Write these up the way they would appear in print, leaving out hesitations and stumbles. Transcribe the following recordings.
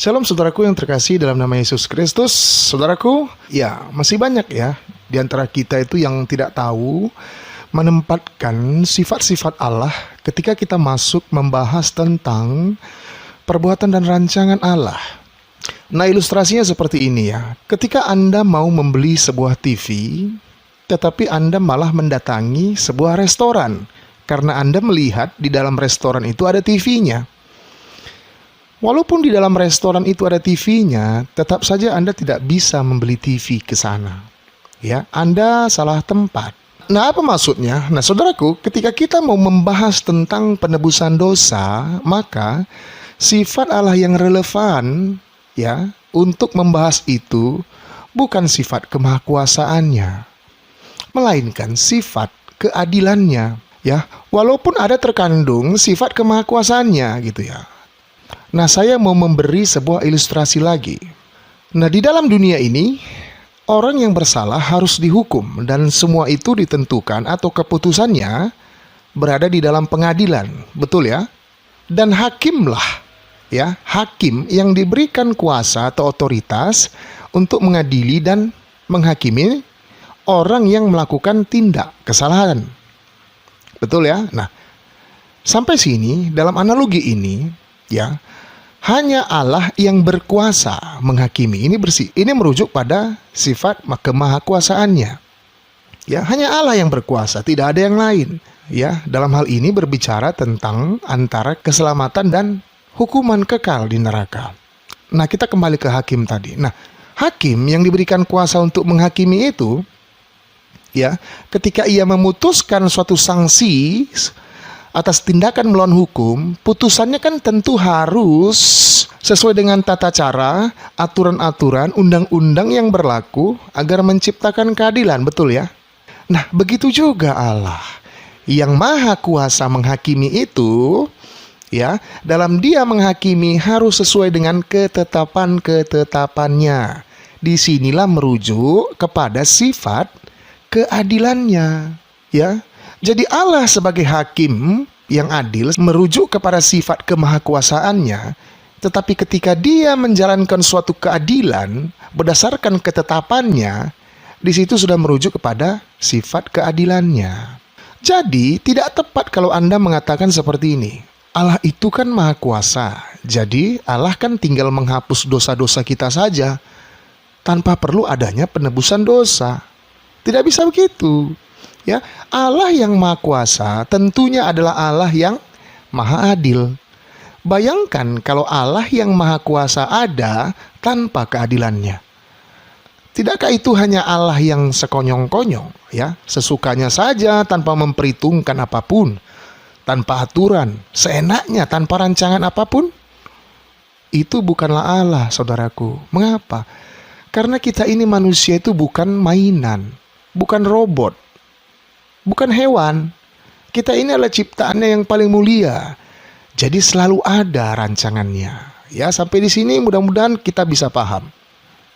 Shalom saudaraku yang terkasih dalam nama Yesus Kristus. Saudaraku, ya masih banyak ya di antara kita itu yang tidak tahu menempatkan sifat-sifat Allah ketika kita masuk membahas tentang perbuatan dan rancangan Allah. Nah, ilustrasinya seperti ini ya. Ketika Anda mau membeli sebuah TV, tetapi Anda malah mendatangi sebuah restoran karena Anda melihat di dalam restoran itu ada TV-nya. Walaupun di dalam restoran itu ada TV-nya, tetap saja Anda tidak bisa membeli TV ke sana. Ya, Anda salah tempat. Nah, apa maksudnya? Nah, saudaraku, ketika kita mau membahas tentang penebusan dosa, maka sifat Allah yang relevan ya untuk membahas itu bukan sifat kemahakuasaannya, melainkan sifat keadilannya. Ya, walaupun ada terkandung sifat kemahakuasaannya gitu ya. Nah, saya mau memberi sebuah ilustrasi lagi. Nah, di dalam dunia ini, orang yang bersalah harus dihukum dan semua itu ditentukan atau keputusannya berada di dalam pengadilan. Betul ya? Dan hakimlah, ya, hakim yang diberikan kuasa atau otoritas untuk mengadili dan menghakimi orang yang melakukan tindak kesalahan. Betul ya? Nah, sampai sini dalam analogi ini, ya, hanya Allah yang berkuasa menghakimi. Ini merujuk pada sifat kemahakuasaannya. Ya, hanya Allah yang berkuasa, tidak ada yang lain. Ya, dalam hal ini berbicara tentang antara keselamatan dan hukuman kekal di neraka. Nah, kita kembali ke hakim tadi. Nah, hakim yang diberikan kuasa untuk menghakimi itu, ya, ketika ia memutuskan suatu sanksi atas tindakan melawan hukum, putusannya kan tentu harus sesuai dengan tata cara, aturan-aturan, undang-undang yang berlaku agar menciptakan keadilan, betul ya? Nah, begitu juga Allah yang maha kuasa menghakimi itu, ya, dalam dia menghakimi harus sesuai dengan ketetapan-ketetapannya. Disinilah merujuk kepada sifat keadilannya, ya. Jadi Allah sebagai hakim yang adil merujuk kepada sifat kemahakuasaannya, tetapi ketika dia menjalankan suatu keadilan berdasarkan ketetapannya, di situ sudah merujuk kepada sifat keadilannya. Jadi tidak tepat kalau Anda mengatakan seperti ini. Allah itu kan maha kuasa, jadi Allah kan tinggal menghapus dosa-dosa kita saja tanpa perlu adanya penebusan dosa. Tidak bisa begitu. Ya, Allah yang maha kuasa tentunya adalah Allah yang maha adil. Bayangkan kalau Allah yang maha kuasa ada tanpa keadilannya. Tidakkah itu hanya Allah yang sekonyong-konyong, ya, sesukanya saja tanpa memperhitungkan apapun, tanpa aturan, seenaknya tanpa rancangan apapun? Itu bukanlah Allah, saudaraku. Mengapa? Karena kita ini manusia itu bukan mainan, bukan robot, bukan hewan. Kita ini adalah ciptaannya yang paling mulia. Jadi selalu ada rancangannya. Ya, sampai di sini mudah-mudahan kita bisa paham.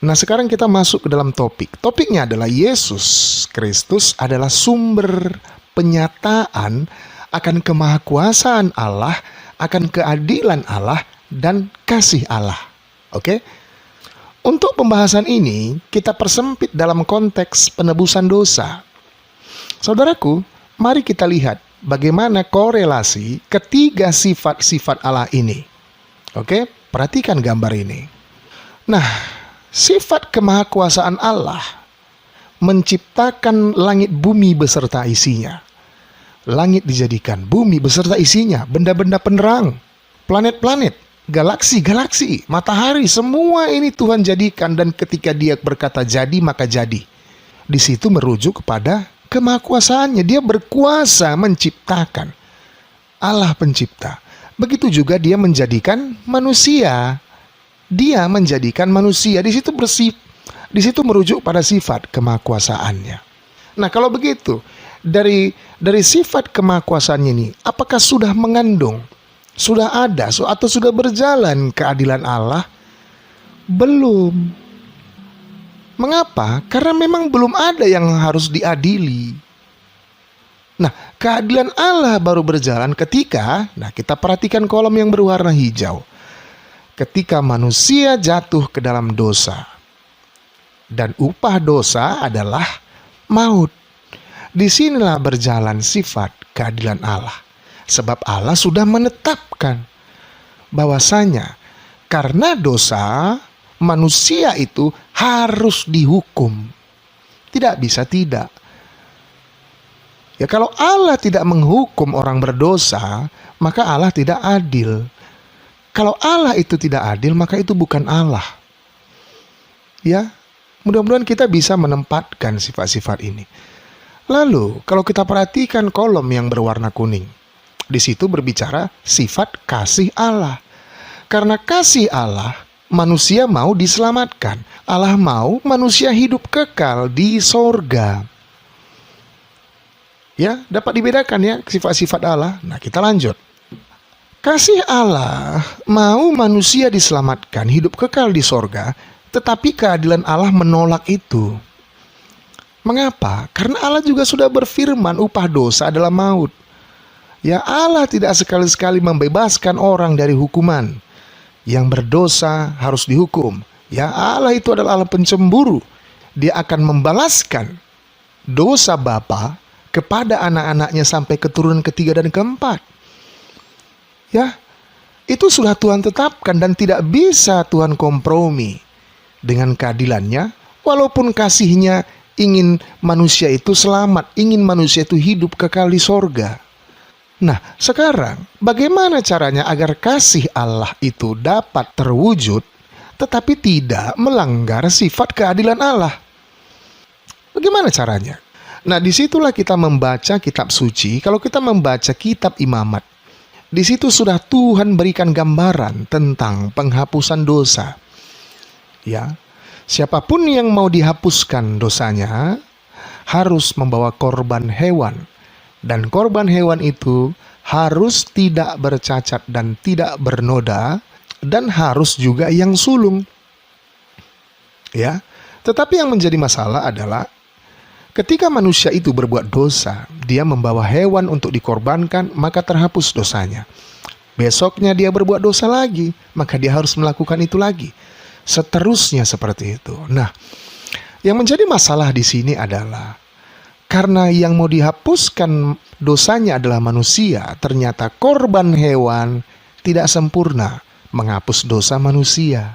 Nah, sekarang kita masuk ke dalam topik. Topiknya adalah Yesus Kristus adalah sumber penyataan akan kemahakuasaan Allah, akan keadilan Allah, dan kasih Allah. Oke? Untuk pembahasan ini, kita persempit dalam konteks penebusan dosa. Saudaraku, mari kita lihat bagaimana korelasi ketiga sifat-sifat Allah ini. Oke, perhatikan gambar ini. Nah, sifat kemahakuasaan Allah menciptakan langit bumi beserta isinya. Langit dijadikan, bumi beserta isinya, benda-benda penerang, planet-planet, galaksi-galaksi, matahari, semua ini Tuhan jadikan, dan ketika Dia berkata jadi, maka jadi. Di situ merujuk kepada kemahakuasaannya. Dia berkuasa menciptakan. Allah pencipta. Begitu juga Dia menjadikan manusia. Dia menjadikan manusia. Di situ merujuk pada sifat kemahakuasaannya. Nah, kalau begitu, dari sifat kemahakuasaannya ini, apakah sudah mengandung, sudah ada, atau sudah berjalan keadilan Allah? Belum. Mengapa? Karena memang belum ada yang harus diadili. Nah, keadilan Allah baru berjalan ketika, nah, kita perhatikan kolom yang berwarna hijau. ketika manusia jatuh ke dalam dosa. Dan upah dosa adalah maut. Disinilah berjalan sifat keadilan Allah. Sebab Allah sudah menetapkan bahwasanya karena dosa, manusia itu harus dihukum. Tidak bisa tidak. Ya, kalau Allah tidak menghukum orang berdosa, maka Allah tidak adil. Kalau Allah itu tidak adil, maka itu bukan Allah. Ya, mudah-mudahan kita bisa menempatkan sifat-sifat ini. Lalu, kalau kita perhatikan kolom yang berwarna kuning, di situ berbicara sifat kasih Allah. Karena kasih Allah, manusia mau diselamatkan. Allah mau manusia hidup kekal di sorga. Ya, dapat dibedakan ya sifat-sifat Allah. Nah, kita lanjut. Kasih Allah mau manusia diselamatkan, hidup kekal di sorga, tetapi keadilan Allah menolak itu. Mengapa? Karena Allah juga sudah berfirman upah dosa adalah maut. Ya, Allah tidak sekali-sekali membebaskan orang dari hukuman. Yang berdosa harus dihukum. Ya, Allah itu adalah Allah pencemburu. Dia akan membalaskan dosa bapa kepada anak-anaknya sampai keturunan ketiga dan keempat. Ya, itu sudah Tuhan tetapkan dan tidak bisa Tuhan kompromi dengan keadilannya. Walaupun kasihnya ingin manusia itu selamat, ingin manusia itu hidup kekal di sorga. Nah, sekarang bagaimana caranya agar kasih Allah itu dapat terwujud tetapi tidak melanggar sifat keadilan Allah? Bagaimana caranya? Nah, disitulah kita membaca kitab suci. Kalau kita membaca kitab Imamat, di situ sudah Tuhan berikan gambaran tentang penghapusan dosa. Ya, siapapun yang mau dihapuskan dosanya harus membawa korban hewan. Dan korban hewan itu harus tidak bercacat dan tidak bernoda, dan harus juga yang sulung. Ya, tetapi yang menjadi masalah adalah ketika manusia itu berbuat dosa, dia membawa hewan untuk dikorbankan, maka terhapus dosanya. Besoknya dia berbuat dosa lagi, maka dia harus melakukan itu lagi. Seterusnya seperti itu. Nah, yang menjadi masalah di sini adalah karena yang mau dihapuskan dosanya adalah manusia, ternyata korban hewan tidak sempurna menghapus dosa manusia.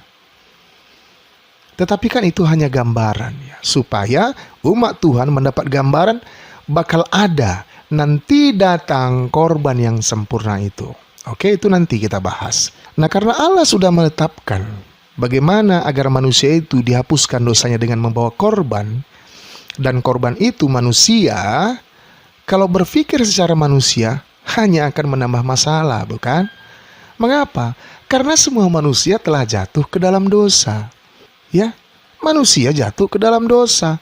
Tetapi kan itu hanya gambaran ya, supaya umat Tuhan mendapat gambaran bakal ada nanti datang korban yang sempurna itu. Oke, itu nanti kita bahas. Nah, karena Allah sudah menetapkan bagaimana agar manusia itu dihapuskan dosanya dengan membawa korban, dan korban itu manusia, kalau berpikir secara manusia hanya akan menambah masalah, bukan? Mengapa? Karena semua manusia telah jatuh ke dalam dosa. Ya, manusia jatuh ke dalam dosa.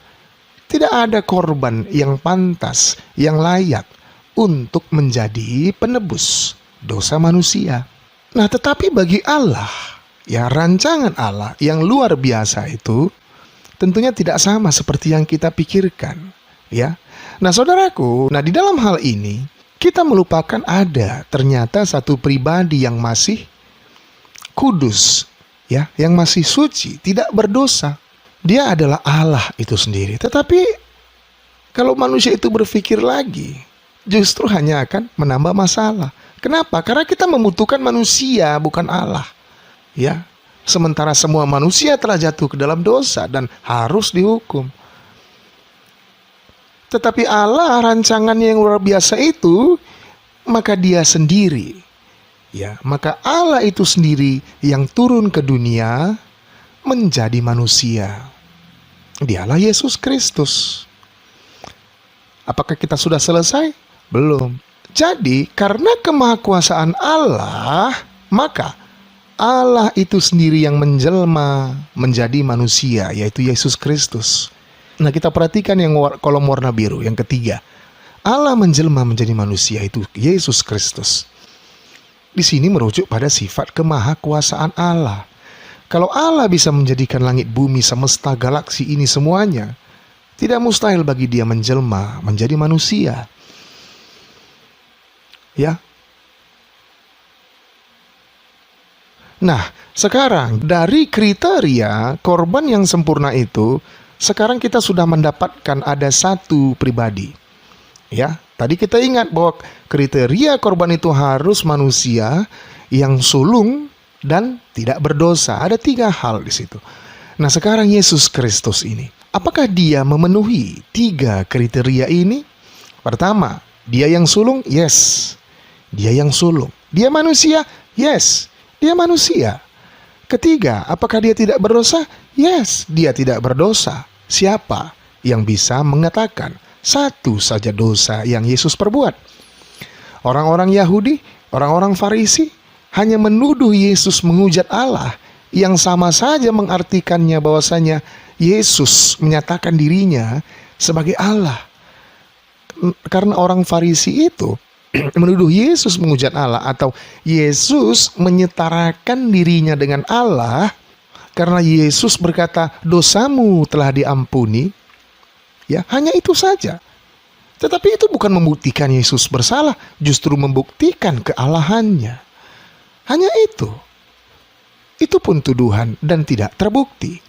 Tidak ada korban yang pantas, yang layak untuk menjadi penebus dosa manusia. Nah, tetapi bagi Allah, ya rancangan Allah yang luar biasa itu tentunya tidak sama seperti yang kita pikirkan, ya. Nah, saudaraku, di dalam hal ini kita melupakan ada ternyata satu pribadi yang masih kudus, ya, yang masih suci, tidak berdosa. Dia adalah Allah itu sendiri. Tetapi kalau manusia itu berpikir lagi, justru hanya akan menambah masalah. Kenapa? Karena kita membutuhkan manusia, bukan Allah. Ya, sementara semua manusia telah jatuh ke dalam dosa dan harus dihukum. Tetapi Allah rancangannya yang luar biasa itu, maka dia sendiri, ya, maka Allah itu sendiri yang turun ke dunia menjadi manusia. Dialah Yesus Kristus. Apakah kita sudah selesai? Belum. Jadi karena kemahakuasaan Allah, maka Allah itu sendiri yang menjelma menjadi manusia, yaitu Yesus Kristus. Nah, kita perhatikan yang kolom warna biru, yang ketiga. Allah menjelma menjadi manusia, itu Yesus Kristus. Di sini merujuk pada sifat kemahakuasaan Allah. Kalau Allah bisa menjadikan langit, bumi, semesta, galaksi ini semuanya, tidak mustahil bagi dia menjelma menjadi manusia. Ya. Nah, sekarang dari kriteria korban yang sempurna itu, sekarang kita sudah mendapatkan ada satu pribadi. Ya, tadi kita ingat bahwa kriteria korban itu harus manusia yang sulung dan tidak berdosa. Ada 3 hal di situ. Nah, sekarang Yesus Kristus ini, apakah dia memenuhi 3 kriteria ini? Pertama, dia yang sulung? Yes. Dia yang sulung. Dia manusia? Yes. Dia manusia. Ketiga, apakah dia tidak berdosa? Yes, dia tidak berdosa. Siapa yang bisa mengatakan satu saja dosa yang Yesus perbuat? Orang-orang Yahudi, orang-orang Farisi hanya menuduh Yesus menghujat Allah, yang sama saja mengartikannya bahwasanya Yesus menyatakan dirinya sebagai Allah. Karena orang Farisi itu menuduh Yesus menghujat Allah, atau Yesus menyetarakan dirinya dengan Allah karena Yesus berkata dosamu telah diampuni. Ya, hanya itu saja. Tetapi itu bukan membuktikan Yesus bersalah, justru membuktikan kealahannya. Hanya itu. Itu pun tuduhan dan tidak terbukti.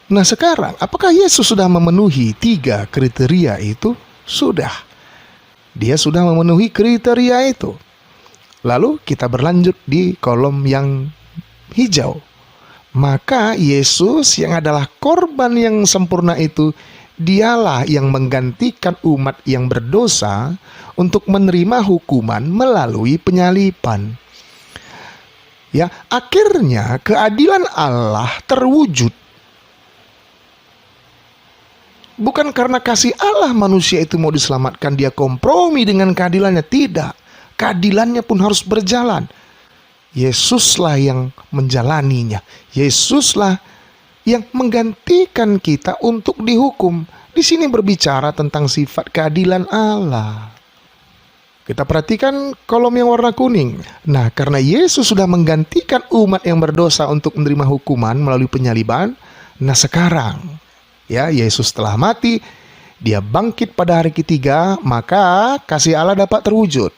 Nah, sekarang apakah Yesus sudah memenuhi 3 kriteria itu? Sudah. Dia sudah memenuhi kriteria itu. Lalu kita berlanjut di kolom yang hijau. Maka Yesus yang adalah korban yang sempurna itu, dialah yang menggantikan umat yang berdosa untuk menerima hukuman melalui penyaliban. Ya, akhirnya keadilan Allah terwujud. Bukan karena kasih Allah manusia itu mau diselamatkan, dia kompromi dengan keadilannya. Tidak. Keadilannya pun harus berjalan. Yesuslah yang menjalaninya. Yesuslah yang menggantikan kita untuk dihukum. Di sini berbicara tentang sifat keadilan Allah. Kita perhatikan kolom yang warna kuning. Nah, karena Yesus sudah menggantikan umat yang berdosa untuk menerima hukuman melalui penyaliban, nah sekarang ya, Yesus telah mati, dia bangkit pada hari ketiga, maka kasih Allah dapat terwujud.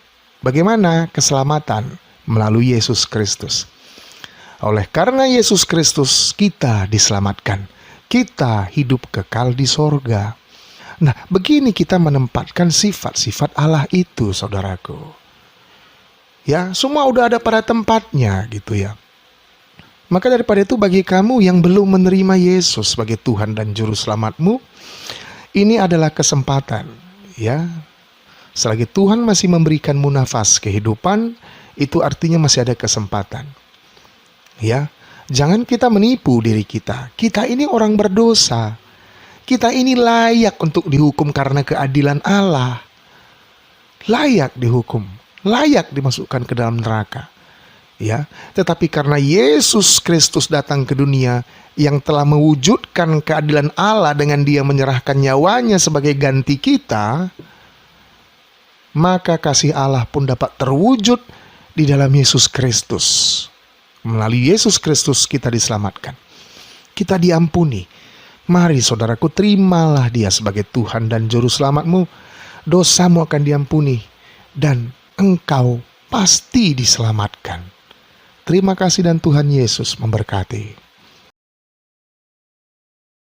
Bagaimana? Keselamatan melalui Yesus Kristus. Oleh karena Yesus Kristus, kita diselamatkan. Kita hidup kekal di sorga. Nah, begini kita menempatkan sifat-sifat Allah itu, saudaraku. Ya, semua udah ada pada tempatnya gitu ya. Maka daripada itu, bagi kamu yang belum menerima Yesus sebagai Tuhan dan Juru Selamatmu, ini adalah kesempatan. Ya, selagi Tuhan masih memberikanmu nafas kehidupan, itu artinya masih ada kesempatan. Ya, jangan kita menipu diri kita. Kita ini orang berdosa. Kita ini layak untuk dihukum karena keadilan Allah. Layak dihukum, layak dimasukkan ke dalam neraka. Ya, tetapi karena Yesus Kristus datang ke dunia yang telah mewujudkan keadilan Allah dengan dia menyerahkan nyawanya sebagai ganti kita, maka kasih Allah pun dapat terwujud di dalam Yesus Kristus. Melalui Yesus Kristus kita diselamatkan. Kita diampuni. Mari saudaraku, terimalah dia sebagai Tuhan dan Juru Selamatmu. Dosamu akan diampuni dan engkau pasti diselamatkan. Terima kasih dan Tuhan Yesus memberkati.